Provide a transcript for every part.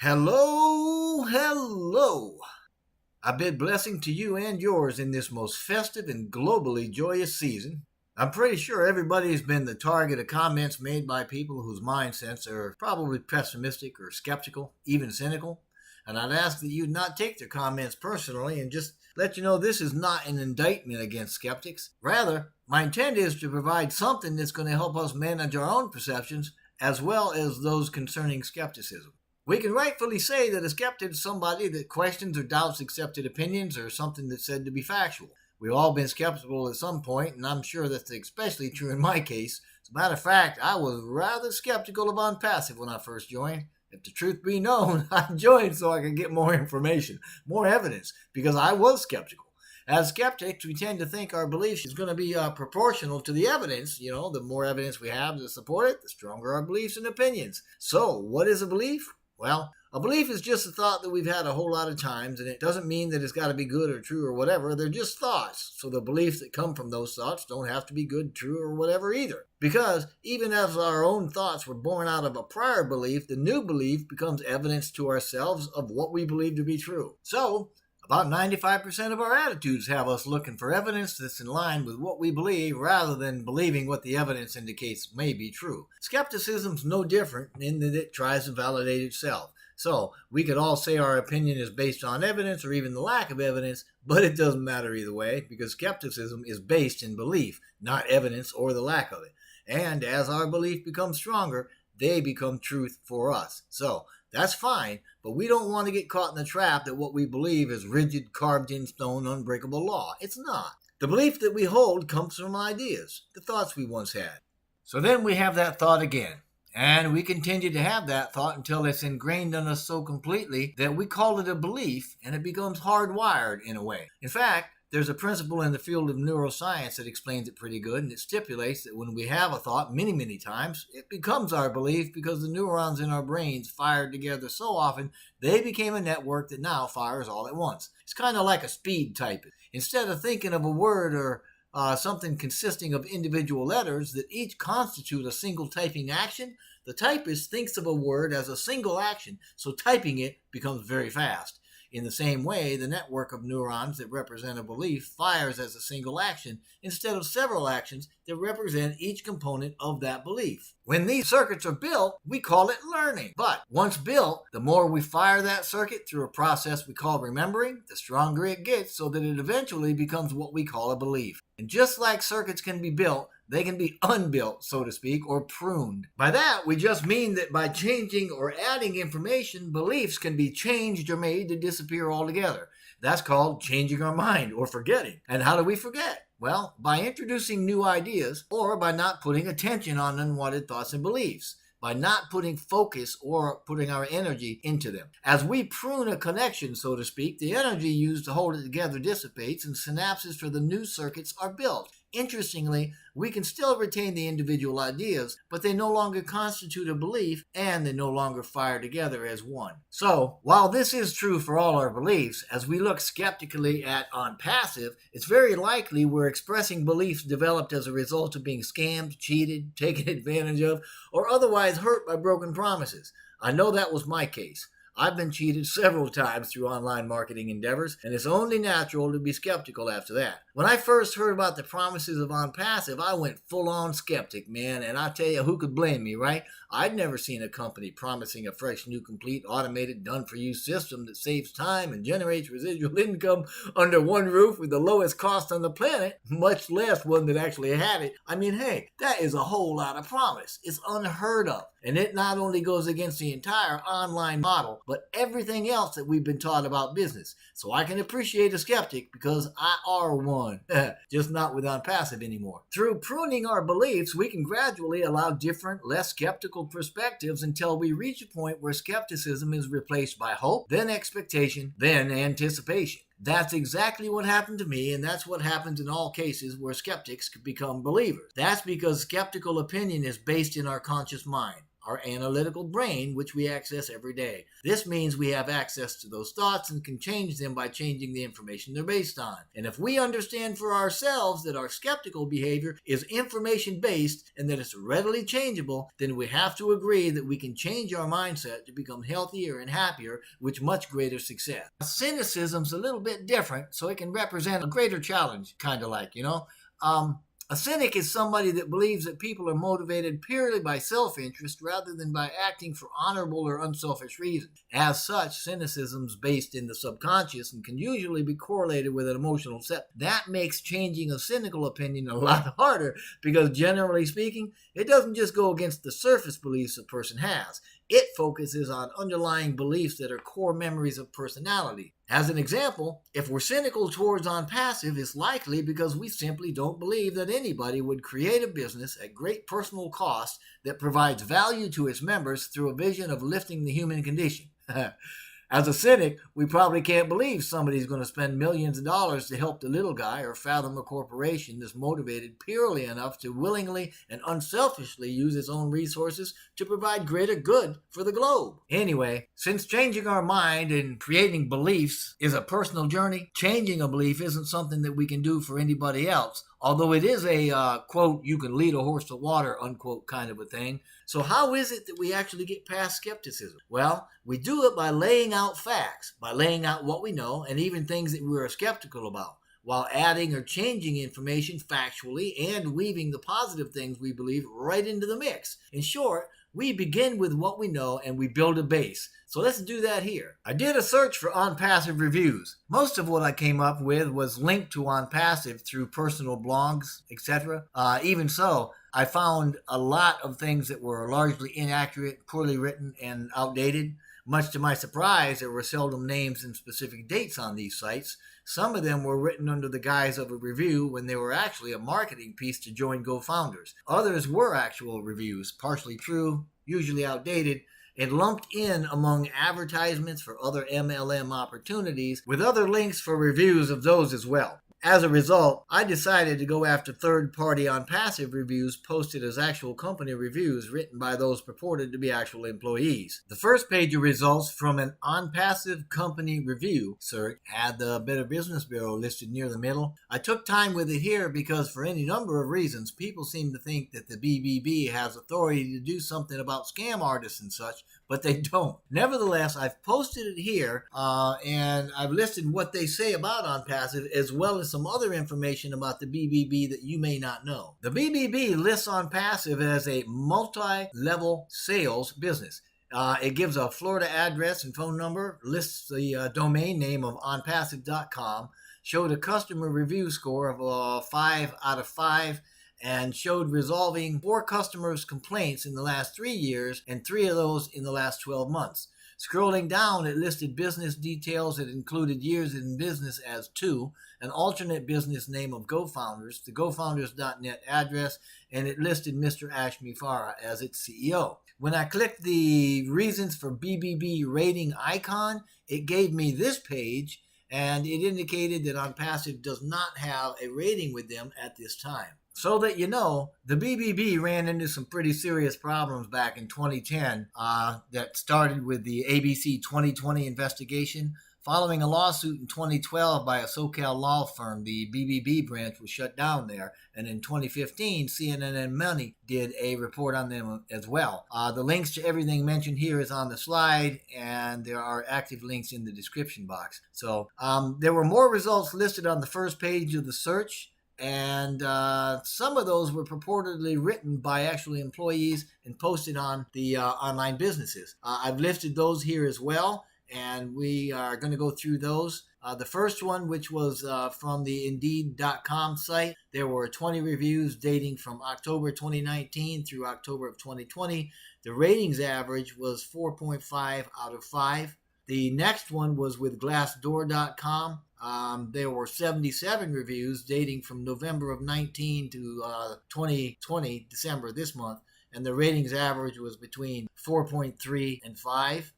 Hello, hello. I bid blessing to you and yours in this most festive and globally joyous season. I'm pretty sure everybody's been the target of comments made by people whose mindsets are probably pessimistic or skeptical, even cynical. And I'd ask that you not take their comments personally and just let you know this is not an indictment against skeptics. Rather, my intent is to provide something that's going to help us manage our own perceptions as well as those concerning skepticism. We can rightfully say that a skeptic is somebody that questions or doubts accepted opinions or something that's said to be factual. We've all been skeptical at some point, and I'm sure that's especially true in my case. As a matter of fact, I was rather skeptical of ONPASSIVE when I first joined. If the truth be known, I joined so I could get more information, more evidence, because I was skeptical. As skeptics, we tend to think our belief is going to be proportional to the evidence. The more evidence we have to support it, the stronger our beliefs and opinions. So, what is a belief? Well, a belief is just a thought that we've had a whole lot of times, and it doesn't mean that it's got to be good or true or whatever. They're just thoughts. So the beliefs that come from those thoughts don't have to be good, true, or whatever either. Because even as our own thoughts were born out of a prior belief, the new belief becomes evidence to ourselves of what we believe to be true. So, about 95% of our attitudes have us looking for evidence that's in line with what we believe rather than believing what the evidence indicates may be true. Skepticism's no different in that it tries to validate itself. So, we could all say our opinion is based on evidence or even the lack of evidence, but it doesn't matter either way because skepticism is based in belief, not evidence or the lack of it. And as our belief becomes stronger, they become truth for us. So, that's fine, but we don't want to get caught in the trap that what we believe is rigid, carved in stone, unbreakable law. It's not. The belief that we hold comes from ideas, the thoughts we once had. So then we have that thought again. And we continue to have that thought until it's ingrained in us so completely that we call it a belief and it becomes hardwired in a way. In fact, there's a principle in the field of neuroscience that explains it pretty good, and it stipulates that when we have a thought many times, it becomes our belief because the neurons in our brains fired together so often, they became a network that now fires all at once. It's kind of like a speed typing. Instead of thinking of a word or something consisting of individual letters that each constitute a single typing action, the typist thinks of a word as a single action, so typing it becomes very fast. In the same way, the network of neurons that represent a belief fires as a single action instead of several actions that represent each component of that belief. When these circuits are built, we call it learning. But once built, the more we fire that circuit through a process we call remembering, the stronger it gets so that it eventually becomes what we call a belief. And just like circuits can be built, they can be unbuilt, so to speak, or pruned. By that, we just mean that by changing or adding information, beliefs can be changed or made to disappear altogether. That's called changing our mind or forgetting. And how do we forget? Well, by introducing new ideas or by not putting attention on unwanted thoughts and beliefs. By not putting focus or putting our energy into them. As we prune a connection, so to speak, the energy used to hold it together dissipates and synapses for the new circuits are built. Interestingly, we can still retain the individual ideas, but they no longer constitute a belief and they no longer fire together as one. So, while this is true for all our beliefs, as we look skeptically at ONPASSIVE, it's very likely we're expressing beliefs developed as a result of being scammed, cheated, taken advantage of, or otherwise hurt by broken promises. I know that was my case. I've been cheated several times through online marketing endeavors, and it's only natural to be skeptical after that. When I first heard about the promises of ONPASSIVE, I went full-on skeptic, man, and I tell you, who could blame me, right? I'd never seen a company promising a fresh, new, complete, automated, done-for-you system that saves time and generates residual income under one roof with the lowest cost on the planet, much less one that actually had it. I mean, hey, that is a whole lot of promise. It's unheard of. And it not only goes against the entire online model, but everything else that we've been taught about business. So I can appreciate a skeptic because I are one, just not with ONPASSIVE anymore. Through pruning our beliefs, we can gradually allow different, less skeptical perspectives until we reach a point where skepticism is replaced by hope, then expectation, then anticipation. That's exactly what happened to me, and that's what happens in all cases where skeptics become believers. That's because skeptical opinion is based in our conscious mind. our analytical brain, which we access every day. This means we have access to those thoughts and can change them by changing the information they're based on. And if we understand for ourselves that our skeptical behavior is information-based and that it's readily changeable, then we have to agree that we can change our mindset to become healthier and happier with much greater success. Cynicism's a little bit different, so it can represent a greater challenge, kind of like, a cynic is somebody that believes that people are motivated purely by self-interest rather than by acting for honorable or unselfish reasons. As such, cynicism is based in the subconscious and can usually be correlated with an emotional set. That makes changing a cynical opinion a lot harder because, generally speaking, it doesn't just go against the surface beliefs a person has. It focuses on underlying beliefs that are core memories of personality. As an example, if we're cynical towards OnPassive, it's likely because we simply don't believe that anybody would create a business at great personal cost that provides value to its members through a vision of lifting the human condition. As a cynic, we probably can't believe somebody's going to spend millions of dollars to help the little guy or fathom a corporation that's motivated purely enough to willingly and unselfishly use its own resources to provide greater good for the globe. Anyway, since changing our mind and creating beliefs is a personal journey, changing a belief isn't something that we can do for anybody else. Although it is a, quote, you can lead a horse to water, unquote, kind of a thing. So how is it that we actually get past skepticism? Well, we do it by laying out facts, by laying out what we know and even things that we are skeptical about, while adding or changing information factually and weaving the positive things we believe right into the mix. In short, we begin with what we know and we build a base. So let's do that here. I did a search for OnPassive reviews. Most of what I came up with was linked to OnPassive through personal blogs, etc. Even so, I found a lot of things that were largely inaccurate, poorly written, and outdated. Much to my surprise, there were seldom names and specific dates on these sites. Some of them were written under the guise of a review when they were actually a marketing piece to join GoFounders. Others were actual reviews, partially true, usually outdated, and lumped in among advertisements for other MLM opportunities with other links for reviews of those as well. As a result, I decided to go after third-party OnPassive reviews posted as actual company reviews written by those purported to be actual employees. The first page of results from an OnPassive company review search had the Better Business Bureau listed near the middle. I took time with it here because for any number of reasons, people seem to think that the BBB has authority to do something about scam artists and such, but they don't. Nevertheless, I've posted it here and I've listed what they say about OnPassive as well as some other information about the BBB that you may not know. The BBB lists OnPassive as a multi-level sales business. It gives a Florida address and phone number, lists the domain name of onpassive.com, showed a customer review score of 5 out of 5, and showed resolving 4 customers' complaints in the last 3 years and 3 of those in the last 12 months. Scrolling down, it listed business details that included years in business as 2, an alternate business name of GoFounders, the gofounders.net address, and it listed Mr. Ashmi Farah as its CEO. When I clicked the reasons for BBB rating icon, it gave me this page, and it indicated that OnPassive does not have a rating with them at this time. So that you know, the BBB ran into some pretty serious problems back in 2010 that started with the ABC 2020 investigation. Following a lawsuit in 2012 by a SoCal law firm, the BBB branch was shut down there. And in 2015, CNN and Money did a report on them as well. The links to everything mentioned here is on the slide, and there are active links in the description box. So there were more results listed on the first page of the search. And some of those were purportedly written by actual employees and posted on the online businesses. I've listed those here as well, and we are going to go through those. The first one, which was from the Indeed.com site, there were 20 reviews dating from October 2019 through October of 2020. The ratings average was 4.5 out of 5. The next one was with Glassdoor.com. There were 77 reviews dating from November of 19 to 2020, December this month, and the ratings average was between 4.3 and 5.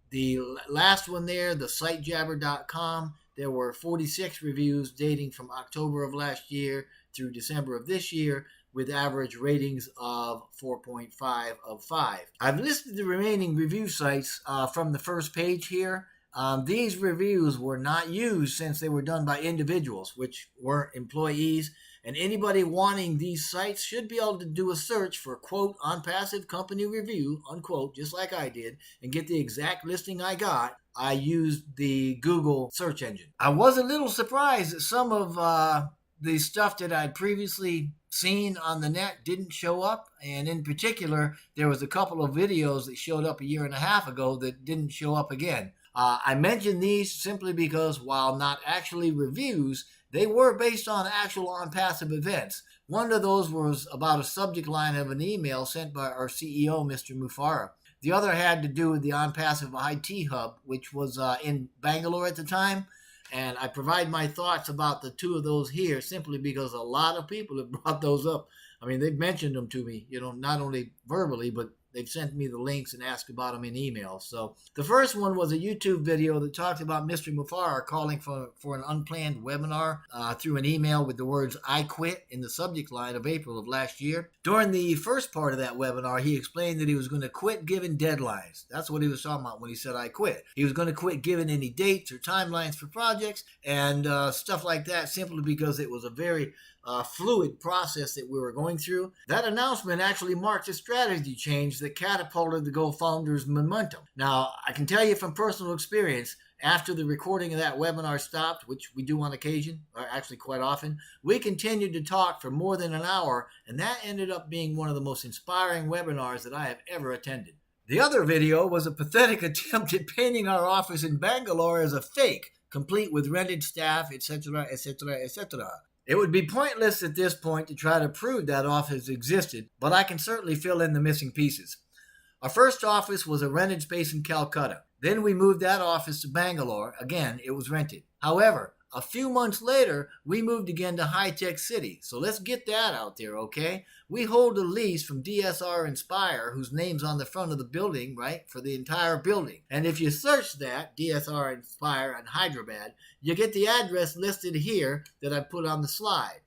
The last one there, the SiteJabber.com, there were 46 reviews dating from October of last year through December of this year. with average ratings of 4.5 of 5. I've listed the remaining review sites from the first page here. These reviews were not used since they were done by individuals, which weren't employees, and anybody wanting these sites should be able to do a search for, quote, OnPassive Company Review, unquote, just like I did, and get the exact listing I got. I used the Google search engine. I was a little surprised that some of the stuff that I'd previously seen on the net didn't show up, and in particular, there was a couple of videos that showed up a year and a half ago that didn't show up again. I mentioned these simply because, while not actually reviews, they were based on actual OnPassive events. One of those was about a subject line of an email sent by our CEO, Mr. Mufara. The other had to do with the OnPassive IT Hub, which was in Bangalore at the time. And I provide my thoughts about the two of those here simply because a lot of people have brought those up. I mean, they've mentioned them to me, not only verbally, but they've sent me the links and asked about them in emails. So the first one was a YouTube video that talked about Mr. Mufara calling for an unplanned webinar through an email with the words "I quit" in the subject line of April of last year. During the first part of that webinar, he explained that he was going to quit giving deadlines. That's what he was talking about when he said "I quit." He was going to quit giving any dates or timelines for projects and stuff like that, simply because it was a very fluid process that we were going through. That announcement actually marked a strategy change that catapulted the GoFounders momentum. Now, I can tell you from personal experience, after the recording of that webinar stopped, which we do on occasion, or actually quite often, we continued to talk for more than an hour, and that ended up being one of the most inspiring webinars that I have ever attended. The other video was a pathetic attempt at painting our office in Bangalore as a fake, complete with rented staff, etc., etc., etc. It would be pointless at this point to try to prove that office existed, but I can certainly fill in the missing pieces. Our first office was a rented space in Calcutta. Then we moved that office to Bangalore. Again, it was rented. However, a few months later, we moved again to High Tech City. So let's get that out there, okay? We hold a lease from DSR Inspire, whose name's on the front of the building, right, for the entire building. And if you search that, DSR Inspire in Hyderabad, you get the address listed here that I put on the slide.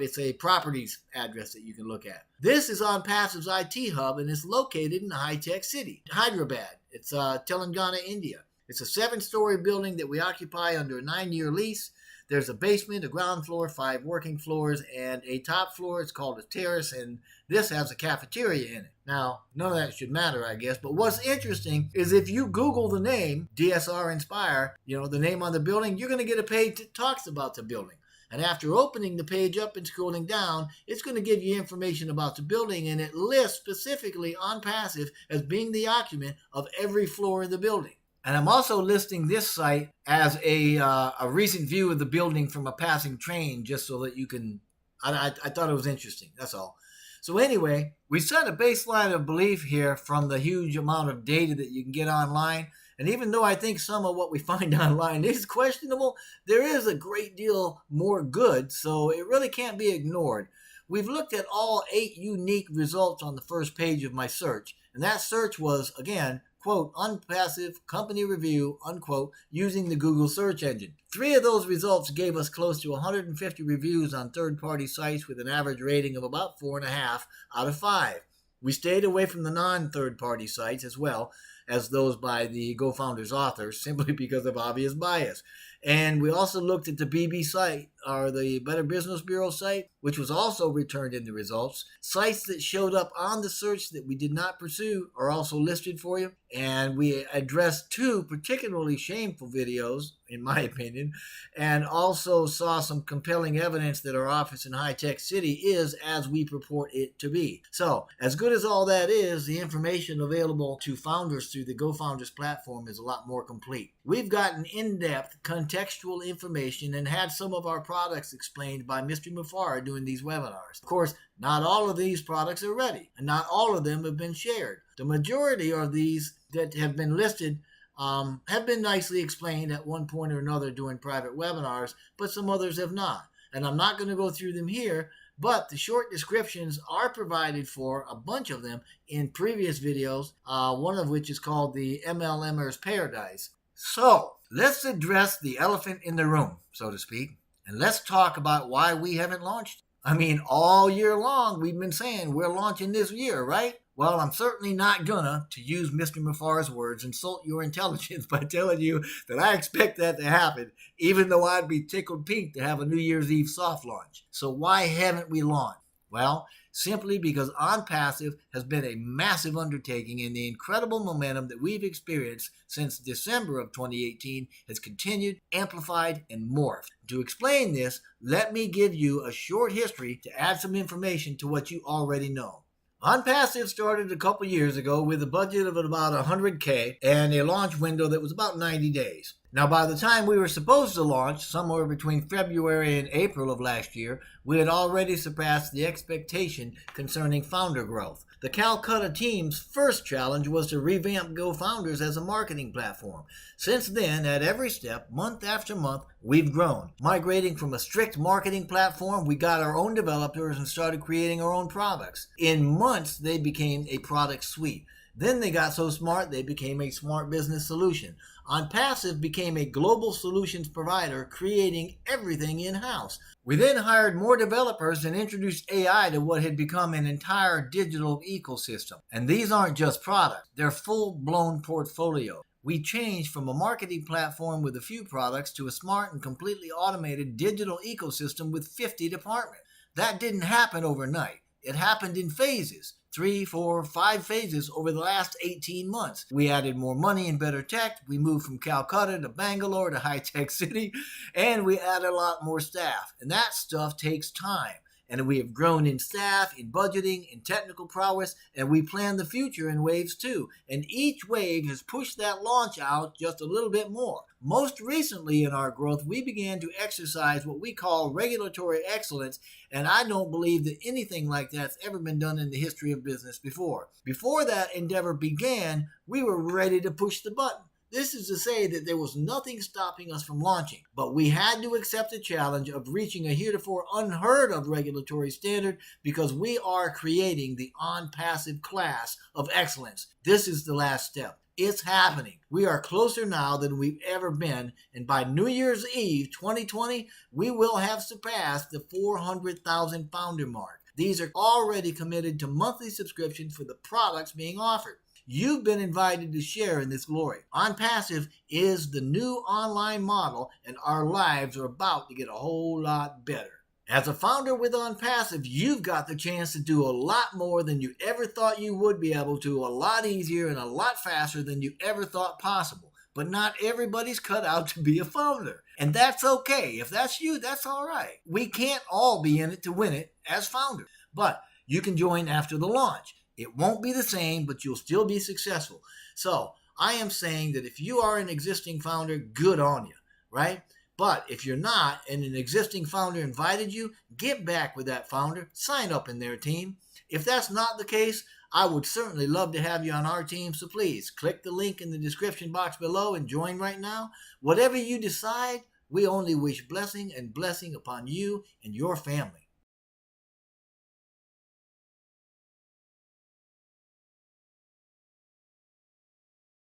It's a properties address that you can look at. This is OnPassive's IT Hub, and it's located in High Tech City, Hyderabad. It's Telangana, India. It's a 7-story building that we occupy under a 9-year lease. There's a basement, a ground floor, 5 working floors, and a top floor. It's called a terrace, and this has a cafeteria in it. Now, none of that should matter, I guess, but what's interesting is if you Google the name, DSR Inspire, the name on the building, you're going to get a page that talks about the building. And after opening the page up and scrolling down, it's going to give you information about the building, and it lists specifically OnPassive as being the occupant of every floor in the building. And I'm also listing this site as a recent view of the building from a passing train, just so that you can, I thought it was interesting, that's all. So anyway, we set a baseline of belief here from the huge amount of data that you can get online. And even though I think some of what we find online is questionable, there is a great deal more good, so it really can't be ignored. We've looked at all 8 unique results on the first page of my search, and that search was, again, quote, OnPassive Company Review, unquote, using the Google search engine. 3 of those results gave us close to 150 reviews on third-party sites with an average rating of about 4.5 out of 5. We stayed away from the non-third-party sites as well as those by the GoFounders authors, simply because of obvious bias. And we also looked at the BB site, or the Better Business Bureau site, which was also returned in the results. Sites that showed up on the search that we did not pursue are also listed for you. And we addressed 2 particularly shameful videos, in my opinion, and also saw some compelling evidence that our office in High Tech City is as we purport it to be. So, as good as all that is, the information available to founders through the GoFounders platform is a lot more complete. We've gotten in-depth contextual information and had some of our products explained by Mr. Mufara doing these webinars. Of course, not all of these products are ready, and not all of them have been shared. The majority of these that have been listed have been nicely explained at one point or another during private webinars, but some others have not. And I'm not going to go through them here, but the short descriptions are provided for, a bunch of them, in previous videos, one of which is called the MLMer's Paradise. So, let's address the elephant in the room, so to speak, and let's talk about why we haven't launched. I mean, all year long, we've been saying we're launching this year, right? Well, I'm certainly not gonna, to use Mr. Mafar's words, insult your intelligence by telling you that I expect that to happen, even though I'd be tickled pink to have a New Year's Eve soft launch. So why haven't we launched? Well, simply because OnPassive has been a massive undertaking, and the incredible momentum that we've experienced since December of 2018 has continued, amplified, and morphed. To explain this, let me give you a short history to add some information to what you already know. OnPassive started a couple years ago with a budget of about $100K and a launch window that was about 90 days. Now, by the time we were supposed to launch, somewhere between February and April of last year, we had already surpassed the expectation concerning founder growth. The Calcutta team's first challenge was to revamp GoFounders as a marketing platform. Since then, at every step, month after month, we've grown. Migrating from a strict marketing platform, we got our own developers and started creating our own products. In months, they became a product suite. Then they got so smart, they became a smart business solution. OnPassive became a global solutions provider, creating everything in-house. We then hired more developers and introduced AI to what had become an entire digital ecosystem. And these aren't just products, they're full-blown portfolio. We changed from a marketing platform with a few products to a smart and completely automated digital ecosystem with 50 departments. That didn't happen overnight. It happened in phases. 3, 4, 5 phases over the last 18 months. We added more money and better tech. We moved from Calcutta to Bangalore to high-tech city, and we added a lot more staff. And that stuff takes time. And we have grown in staff, in budgeting, in technical prowess, and we plan the future in waves too. And each wave has pushed that launch out just a little bit more. Most recently in our growth, we began to exercise what we call regulatory excellence, and I don't believe that anything like that's ever been done in the history of business before. Before that endeavor began, we were ready to push the button. This is to say that there was nothing stopping us from launching, but we had to accept the challenge of reaching a heretofore unheard of regulatory standard because we are creating the OnPassive class of excellence. This is the last step. It's happening. We are closer now than we've ever been, and by New Year's Eve 2020, we will have surpassed the 400,000 founder mark. These are already committed to monthly subscriptions for the products being offered. You've been invited to share in this glory. OnPassive is the new online model, and our lives are about to get a whole lot better. As a founder with OnPassive, you've got the chance to do a lot more than you ever thought you would be able to, a lot easier and a lot faster than you ever thought possible. But not everybody's cut out to be a founder. And that's okay. If that's you, that's all right. We can't all be in it to win it as founders. But you can join after the launch. It won't be the same, but you'll still be successful. So I am saying that if you are an existing founder, good on you, right? But if you're not, and an existing founder invited you, get back with that founder, sign up in their team. If that's not the case, I would certainly love to have you on our team, so please click the link in the description box below and join right now. Whatever you decide, we only wish blessing and blessing upon you and your family.